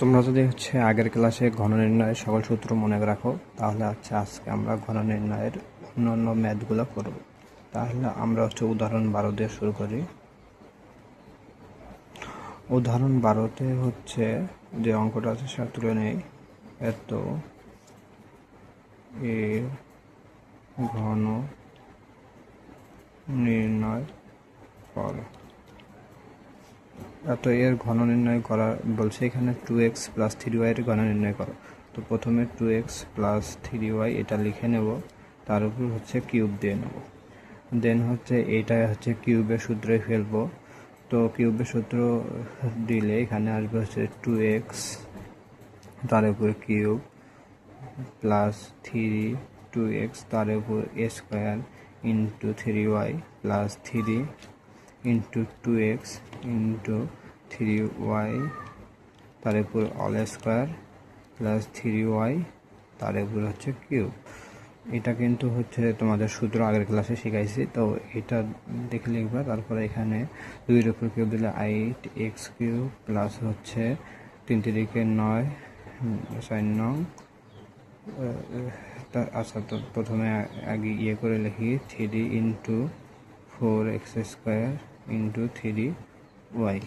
তোমরা যদি আগের ক্লাসে ঘন নির্ণয়ের সকল সূত্র মনে রাখো, তাহলে আজকে আমরা ঘন নির্ণয়ের অন্যান্য ম্যাথগুলো করব। তাহলে আমরা উদাহরণ 12 দিয়ে শুরু করি। উদাহরণ 12তে যে অঙ্কটা আছে সেটা তুলে নেই। এত এর ঘন নির্ণয় করো। এত এর ঘন নির্ণয় করা বলছে, এখানে 2x প্লাস 3y এর ঘন নির্ণয় করো। তো প্রথমে 2x প্লাস 3y এটা লিখে নেব, তার উপর কিউব দিয়ে নেব। দেন এইটা কিউবের সূত্রে ফেলবো। তো কিউবের সূত্র দিলে এখানে আসবে 2x তার উপর কিউব প্লাস 2x তার উপর a square into 3y plus 3 into 2x into 3y তার উপর অল স্কোয়ার প্লাস 3y তার উপর কিউব। এটা কিন্তু তোমাদের সূত্র আগের ক্লাসে শিখাইছি, তো এটা দেখে লিখবা। তারপরে এখানে 2-এর উপর কিউব দিলে 8x কিউব প্লাস 3 3 9 6 9। আচ্ছা, তো প্রথমে আগে করে লিখি 3 into 4x square into 3y।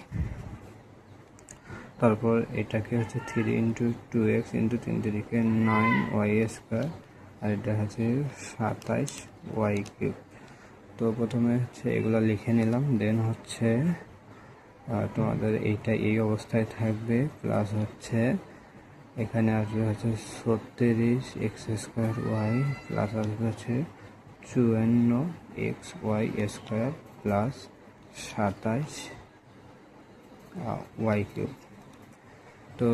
তারপর এটাকে 3 into 2x into 3 3 9y square, আর এটা 27y কিউব। তো প্রথমে এগুলো লিখে নিলাম। দেন তোমাদের এইটা এই অবস্থায় থাকবে, প্লাস এখানে আসবে 36x স্কোয়ার ওয়াই প্লাস আসবে 54xy square plus 27y cube. তো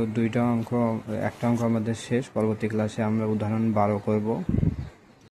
একটা অঙ্ক আমাদের শেষ। পরবর্তী ক্লাসে আমরা উদাহরণ 12 করব।